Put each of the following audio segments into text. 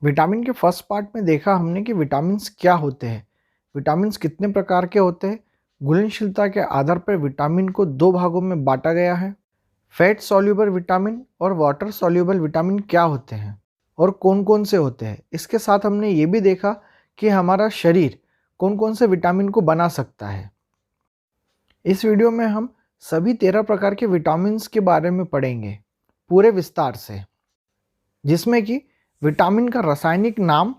Vitamin के first part में देखा हमने कि विटामिन्स क्या होते हैं, विटामिन्स कितने प्रकार के होते हैं। घुलनशीलता के आधार पर विटामिन को दो भागों में बांटा गया है। फैट सॉल्युबल विटामिन और वाटर सॉल्युबल विटामिन क्या होते हैं और कौन कौन से होते हैं। इसके साथ हमने ये भी देखा कि हमारा शरीर कौन कौन से विटामिन को बना सकता है। इस वीडियो में हम सभी 13 प्रकार के विटामिन्स के बारे में पढ़ेंगे पूरे विस्तार से, जिसमें कि विटामिन का रासायनिक नाम,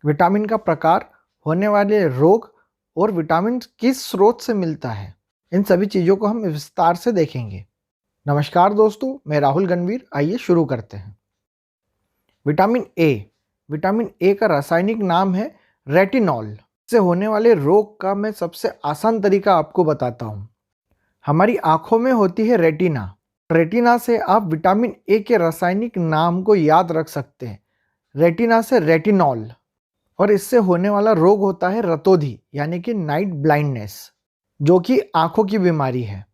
विटामिन का प्रकार, होने वाले रोग और विटामिन किस स्रोत से मिलता है। इन सभी चीज़ों को हम विस्तार से देखेंगे। नमस्कार दोस्तों, मैं राहुल गणवीर। आइए शुरू करते हैं। विटामिन ए का रासायनिक नाम है रेटिनॉल। से होने वाले रोग का मैं सबसे आसान तरीका आपको बताता हूँ। हमारी आँखों में होती है रेटिना। रेटिना से आप विटामिन ए के रासायनिक नाम को याद रख सकते हैं। रेटिना से रेटिनॉल। और इससे होने वाला रोग होता है रतौंधी, यानी कि नाइट ब्लाइंडनेस, जो कि आंखों की बीमारी है।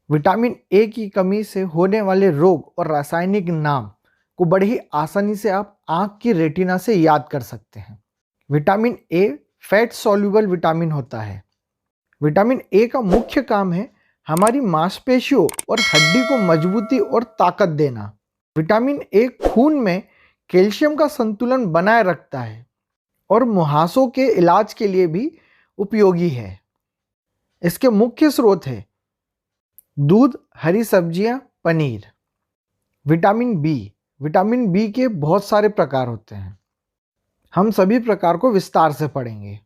विटामिन ए की कमी से होने वाले रोग और रासायनिक नाम को बड़े ही आसानी से आप आंख की रेटिना से याद कर सकते हैं। Vitamin A fat soluble vitamin होता है। विटामिन ए का मुख्य काम है हमारी मांसपेशियों और हड्डी को मजबूती और ताकत देना। विटामिन ए खून में कैल्शियम का संतुलन बनाए रखता है और मुहासों के इलाज के लिए भी उपयोगी है। इसके मुख्य स्रोत है दूध, हरी सब्जियां, पनीर। विटामिन बी के बहुत सारे प्रकार होते हैं। हम सभी प्रकार को विस्तार से पढ़ेंगे।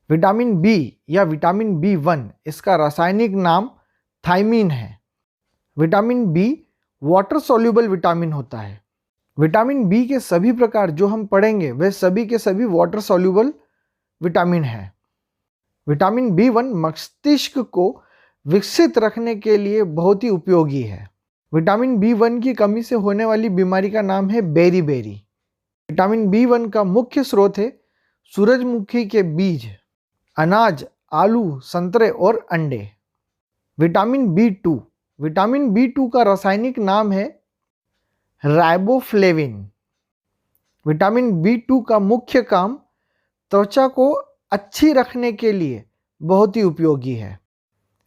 विटामिन बी या विटामिन बी1, इसका रासायनिक नाम थायमीन है। Vitamin B water soluble vitamin होता है। विटामिन बी के सभी प्रकार जो हम पढ़ेंगे वे सभी के सभी वाटर सॉल्युबल विटामिन है। विटामिन बी1 मस्तिष्क को विकसित रखने के लिए बहुत ही उपयोगी है। विटामिन बी1 की कमी से होने वाली बीमारी का नाम है बेरी। विटामिन बी1 का मुख्य स्रोत है सूरजमुखी के बीज, अनाज, आलू, संतरे और अंडे। विटामिन बी2 का रासायनिक नाम है राइबोफ्लेविन। विटामिन बी2 का मुख्य काम त्वचा को अच्छी रखने के लिए बहुत ही उपयोगी है।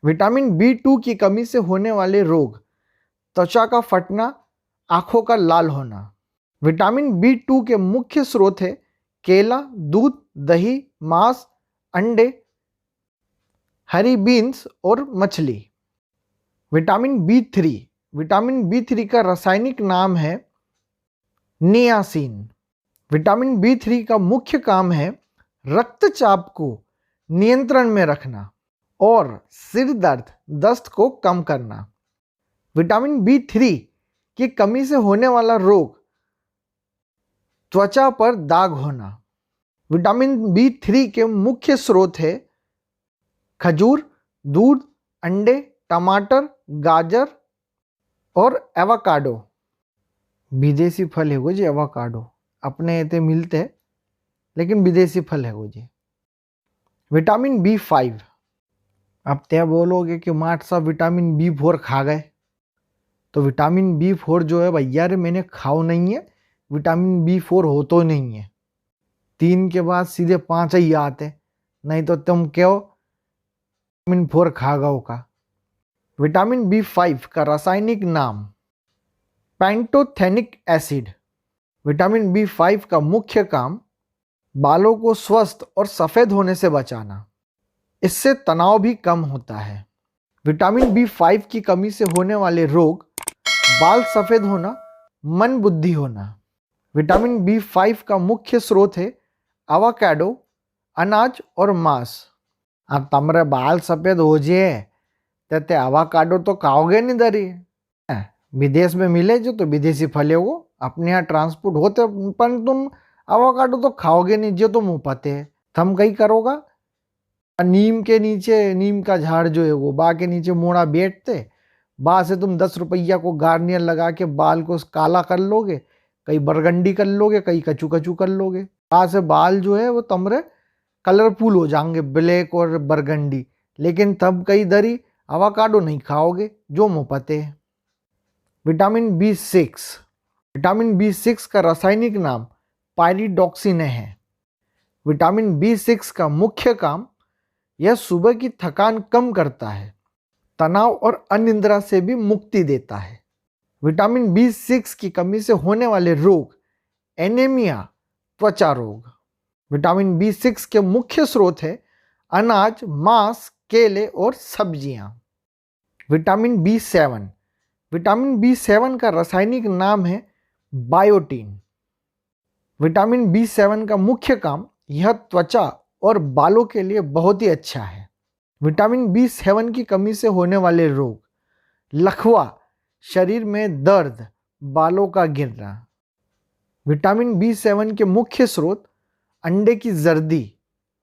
विटामिन बी2 की कमी से होने वाले रोग, त्वचा का फटना, आंखों का लाल होना। विटामिन बी2 के मुख्य स्रोत है केला, दूध, दही, मांस, अंडे, हरी बीन्स और मछली। विटामिन बी3 का रासायनिक नाम है नियासिन। विटामिन बी3 का मुख्य काम है रक्तचाप को नियंत्रण में रखना और सिर दर्द, दस्त को कम करना। विटामिन बी3 की कमी से होने वाला रोग, त्वचा पर दाग होना। विटामिन बी3 के मुख्य स्रोत है खजूर, दूध, अंडे, टमाटर, गाजर और एवोकाडो। विदेशी फल है वो जी एवोकाडो, अपने इतने मिलते हैं लेकिन विदेशी फल है वो जी। विटामिन बी5, अब त्या बोलोगे कि माट साहब विटामिन बी4 खा गए, तो विटामिन बी4 जो है भैया रे मैंने खाओ नहीं है। विटामिन बी4 हो तो नहीं है, 3 के बाद सीधे 5 ही आते, नहीं तो तुम क्यों विटामिन 4 खा गओ का। विटामिन बी5 का रासायनिक नाम पैंटोथेनिक एसिड। विटामिन बी5 का मुख्य काम बालों को स्वस्थ और सफ़ेद होने से बचाना, इससे तनाव भी कम होता है। विटामिन बी5 की कमी से होने वाले रोग, बाल सफ़ेद होना, मन बुद्धि होना। विटामिन बी5 का मुख्य स्रोत है एवोकाडो, अनाज और मांस। अब तमरे बाल सफ़ेद हो जाए तो एवोकाडो तो खाओगे नहीं दरी, विदेश में मिले जो तो विदेशी फल है वो, अपने यहाँ ट्रांसपोर्ट होते, पर तुम एवोकाडो तो खाओगे नहीं जो तुम पते है। थम कहीं करोगा नीम के नीचे, नीम का झाड़ जो है वो बा के नीचे मोड़ा बैठते, बा से तुम 10 रुपया को गार्नियर लगा के बाल को काला कर लोगे, कहीं बरगंडी कर लोगे, कहीं कचू कचू कर लोगे। बा से बाल जो है वो तमरे कलरफुल हो जाएंगे, ब्लैक और बरगंडी, लेकिन तब कई दरी एवोकाडो नहीं खाओगे जो मुँह पते है। विटामिन बी6 का रासायनिक नाम पायरिडॉक्सिने हैं। विटामिन B6 का मुख्य काम यह सुबह की थकान कम करता है, तनाव और अनिद्रा से भी मुक्ति देता है। विटामिन B6 की कमी से होने वाले रोग, एनीमिया, त्वचा रोग। विटामिन B6 के मुख्य स्रोत है अनाज, मांस, केले और सब्जियां। विटामिन B7, विटामिन B7 का रासायनिक नाम है बायोटीन। विटामिन B7 का मुख्य काम यह त्वचा और बालों के लिए बहुत ही अच्छा है। विटामिन B7 की कमी से होने वाले रोग, लकवा, शरीर में दर्द, बालों का गिरना। विटामिन B7 के मुख्य स्रोत अंडे की जर्दी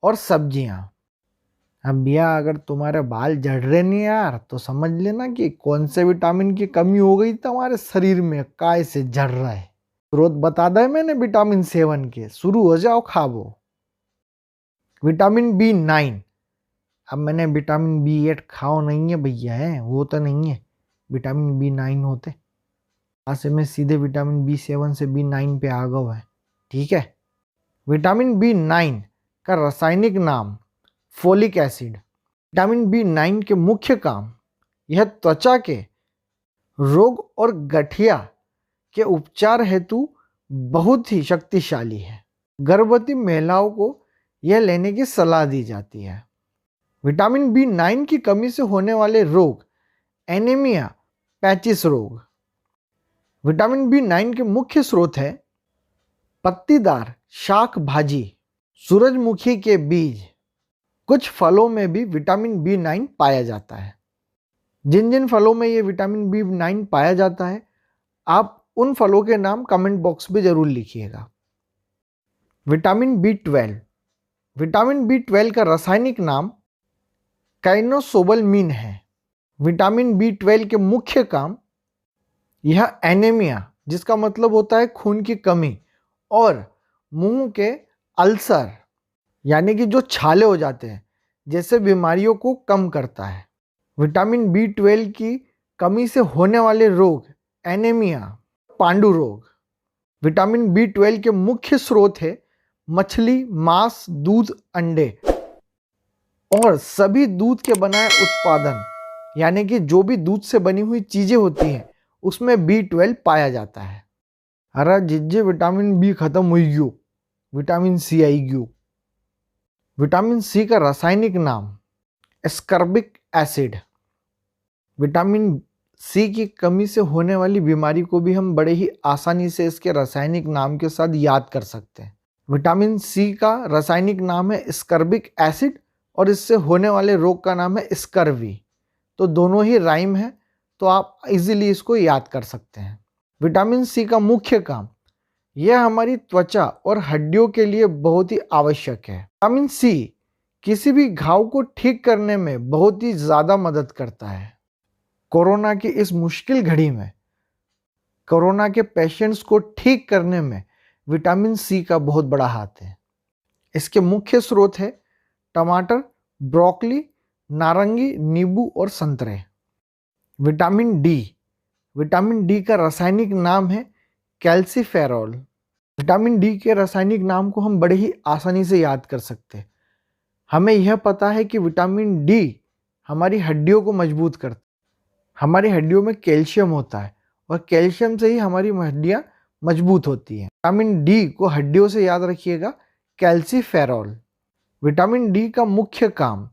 और सब्जियां। अब भैया अगर तुम्हारे बाल झड़ रहे नहीं यार तो समझ लेना कि कौन से विटामिन की कमी हो गई तुम्हारे शरीर में, काय से झड़ रहा है। स्रोत बता दे मैंने विटामिन 7 के, शुरू हो जाओ खाओ। विटामिन B9, अब मैंने विटामिन B8 खाओ नहीं है भैया, है वो तो नहीं है, विटामिन B9 होते। आज से मैं सीधे विटामिन B7 से B9 पे आ गया है, ठीक है। विटामिन B9 का रासायनिक नाम फोलिक एसिड। विटामिन B9 के मुख्य काम यह त्वचा के रोग और गठिया के उपचार हेतु बहुत ही शक्तिशाली है। गर्भवती महिलाओं को यह लेने की सलाह दी जाती है। विटामिन B9 की कमी से होने वाले रोग, एनीमिया, पैचिस रोग। विटामिन B9 के मुख्य स्रोत है पत्तीदार शाक भाजी, सूरजमुखी के बीज। कुछ फलों में भी विटामिन B9 पाया जाता है। जिन जिन फलों में ये विटामिन B9 पाया जाता है, आप उन फलों के नाम कमेंट बॉक्स में जरूर लिखिएगा। विटामिन B12, विटामिन B12 का रासायनिक नाम काइनोसोबलमीन है। विटामिन B12 के मुख्य काम यह एनीमिया, जिसका मतलब होता है खून की कमी, और मुंह के अल्सर यानी कि जो छाले हो जाते हैं जैसे बीमारियों को कम करता है। विटामिन B12 की कमी से होने वाले रोग, एनीमिया, पांडु रोग। विटामिन B12 के मुख्य स्रोत है मछली, मांस, दूध, अंडे और सभी दूध के बनाए उत्पादन, यानी कि जो भी दूध से बनी हुई चीजें होती हैं उसमें B12 पाया जाता है। अरे जिज्जे विटामिन B खत्म हो गयो, विटामिन C आई गयो। विटामिन C का रासायनिक नाम एस्कर्बिक एसिड। विटामिन C की कमी से होने वाली बीमारी को भी हम बड़े ही आसानी से इसके रासायनिक नाम के साथ याद कर सकते हैं। विटामिन C का रासायनिक नाम है एस्कर्बिक एसिड और इससे होने वाले रोग का नाम है स्कर्वी। तो दोनों ही राइम है, तो आप इजीली इसको याद कर सकते हैं। विटामिन C का मुख्य काम यह हमारी त्वचा और हड्डियों के लिए बहुत ही आवश्यक है। विटामिन C किसी भी घाव को ठीक करने में बहुत ही ज़्यादा मदद करता है। कोरोना की इस मुश्किल घड़ी में कोरोना के पेशेंट्स को ठीक करने में विटामिन C का बहुत बड़ा हाथ है। इसके मुख्य स्रोत है टमाटर, ब्रोकली, नारंगी, नींबू और संतरे। विटामिन D, विटामिन D का रासायनिक नाम है कैल्सीफेरॉल। विटामिन D के रासायनिक नाम को हम बड़े ही आसानी से याद कर सकते हैं। हमें यह पता है कि विटामिन D हमारी हड्डियों को मजबूत करता है। हमारी हड्डियों में कैल्शियम होता है और कैल्शियम से ही हमारी हड्डियां मजबूत होती हैं। विटामिन D को हड्डियों से याद रखिएगा, कैल्सीफेरॉल। विटामिन D का मुख्य काम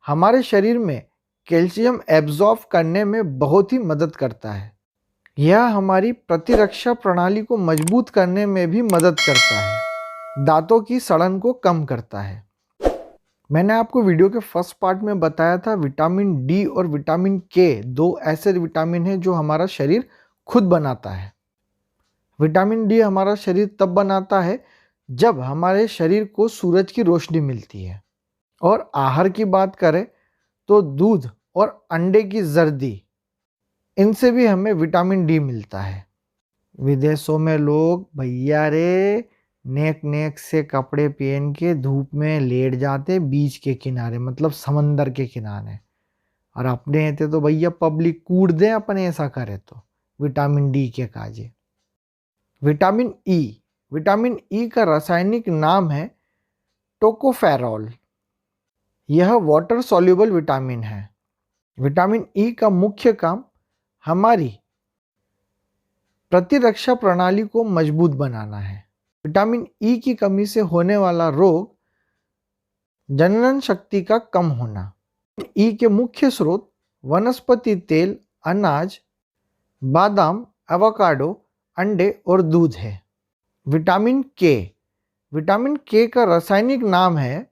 हमारे शरीर में कैल्शियम एब्जॉर्ब करने में बहुत ही मदद करता है। यह हमारी प्रतिरक्षा प्रणाली को मजबूत करने में भी मदद करता है। दांतों की सड़न को कम करता है। मैंने आपको वीडियो के फर्स्ट पार्ट में बताया था विटामिन D और विटामिन K दो ऐसे विटामिन हैं जो हमारा शरीर खुद बनाता है। विटामिन D हमारा शरीर तब बनाता है जब हमारे शरीर को सूरज की रोशनी मिलती है। और आहार की बात करें तो दूध और अंडे की जर्दी, इनसे भी हमें विटामिन D मिलता है। विदेशों में लोग भैया रे नेक नेक से कपड़े पहन के धूप में लेट जाते बीच के किनारे, मतलब समंदर के किनारे, और अपने थे तो भैया पब्लिक कूट दें, अपने ऐसा करे तो विटामिन D के काजे। विटामिन E, विटामिन D का रासायनिक नाम है एस्कॉर्बिक एसिड। विटामिन ई का रासायनिक नाम है टोकोफेरॉल। यह वाटर सॉल्युबल विटामिन है। विटामिन ई का मुख्य काम हमारी प्रतिरक्षा प्रणाली को मजबूत बनाना है। विटामिन ई की कमी से होने वाला रोग जनन शक्ति का कम होना। ई के मुख्य स्रोत वनस्पति तेल, अनाज, बादाम, एवोकाडो, अंडे और दूध है। विटामिन के का रासायनिक नाम है